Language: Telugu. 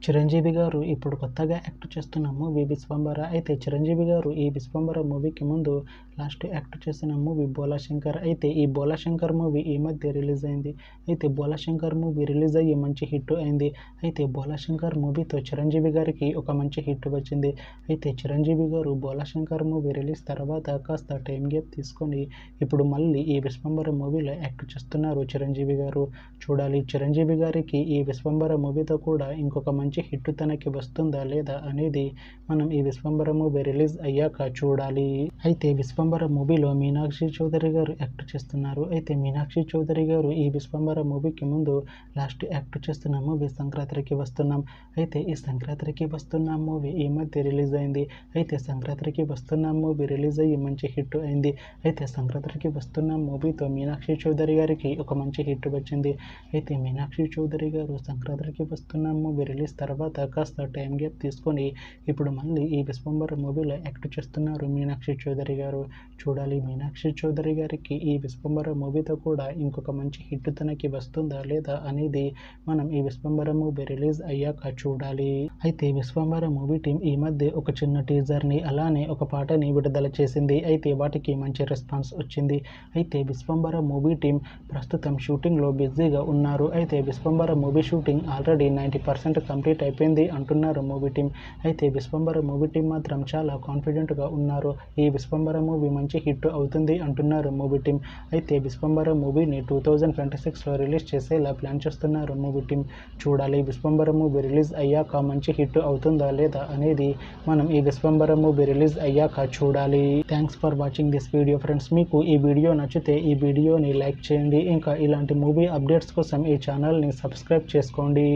చిరంజీవి గారు ఇప్పుడు కొత్తగా యాక్ట్ చేస్తున్న మూవీ 'విశ్వంబర'. అయితే చిరంజీవి గారు ఈ 'విశ్వంబర' మూవీకి ముందు లాస్ట్ యాక్ట్ చేసిన మూవీ 'భోలా శంకర్'. అయితే ఈ 'భోలా శంకర్' మూవీ ఈ మధ్య రిలీజ్ అయింది. అయితే 'భోలా శంకర్' మూవీ రిలీజ్ అయ్యి మంచి హిట్ అయింది. అయితే 'భోలా శంకర్' మూవీతో చిరంజీవి గారికి ఒక మంచి హిట్ వచ్చింది. అయితే చిరంజీవి గారు 'భోలా శంకర్' మూవీ రిలీజ్ తర్వాత కాస్త టైం గ్యాప్ తీసుకొని ఇప్పుడు మళ్ళీ ఈ 'విశ్వంబర' మూవీలో యాక్ట్ చేస్తున్నారు చిరంజీవి గారు. చూడాలి చిరంజీవి గారికి ఈ 'విశ్వంబర' మూవీతో కూడా ఇంకొక మంచి హిట్ తనకి వస్తుందా లేదా అనేది మనం ఈ 'విశ్వంబర' మూవీ రిలీజ్ అయ్యాక చూడాలి. అయితే 'విశ్వంబర' మూవీలో మీనాక్షి చౌదరి గారు యాక్ట్ చేస్తున్నారు. అయితే మీనాక్షి చౌదరి గారు ఈ 'విశ్వంబర' మూవీకి ముందు లాస్ట్ యాక్ట్ చేస్తున్న మూవీ 'సంక్రాంతికి వస్తున్నాం'. అయితే ఈ 'సంక్రాంతికి వస్తున్నాం' మూవీ ఈ మధ్య రిలీజ్ అయింది. అయితే 'సంక్రాంతికి వస్తున్నాం' మూవీ రిలీజ్ అయ్యి మంచి హిట్ అయింది. అయితే 'సంక్రాంతికి వస్తున్నాం' మూవీతో మీనాక్షి చౌదరి గారికి ఒక మంచి హిట్ వచ్చింది. అయితే మీనాక్షి చౌదరి గారు 'సంక్రాంతికి వస్తున్నాం' మూవీ రిలీజ్ తర్వాత కాస్త టైం గ్యాప్ తీసుకొని ఇప్పుడు మళ్ళీ ఈ 'విశ్వంబర' మూవీలో యాక్ట్ చేస్తున్నారు మీనాక్షి చౌదరి గారు. చూడాలి మీనాక్షి చౌదరి గారికి ఈ 'విశ్వంబర' మూవీతో కూడా ఇంకొక మంచి హిట్ తనకి వస్తుందా లేదా అనేది మనం ఈ 'విశ్వంబర' మూవీ రిలీజ్ అయ్యాక చూడాలి. అయితే 'విశ్వంబర' మూవీ టీం ఈ మధ్య ఒక చిన్న టీజర్ని అలానే ఒక పాటని విడుదల చేసింది. అయితే వాటికి మంచి రెస్పాన్స్ వచ్చింది. అయితే 'విశ్వంబర' మూవీ టీం ప్రస్తుతం షూటింగ్లో బిజీగా ఉన్నారు. అయితే 'Vishwambhara' movie shooting already 90% complete అయిపోయింది అంటున్నారు మూవీ టీం. అయితే 'విశ్వంబర' మూవీ టీం మాత్రం చాలా కాన్ఫిడెంట్గా ఉన్నారు. ఈ 'విశ్వంబర' మూవీ మంచి హిట్ అవుతుంది అంటున్నారు మూవీ టీం. అయితే 'విశ్వంబర' మూవీని 2026లో రిలీజ్ చేసేలా ప్లాన్ చేస్తున్నారు మూవీ టీం. చూడాలి 'విశ్వంబర' మూవీ రిలీజ్ అయ్యాక మంచి హిట్ అవుతుందా లేదా అనేది మనం ఈ 'విశ్వంబర' మూవీ రిలీజ్ అయ్యాక చూడాలి. Thanks for watching this video friends. మీకు ఈ వీడియో నచ్చితే ఈ వీడియోని లైక్ చేయండి. ఇంకా ఇలాంటి మూవీ అప్డేట్స్ కోసం ఈ ఛానల్ని సబ్స్క్రైబ్ చేసుకోండి.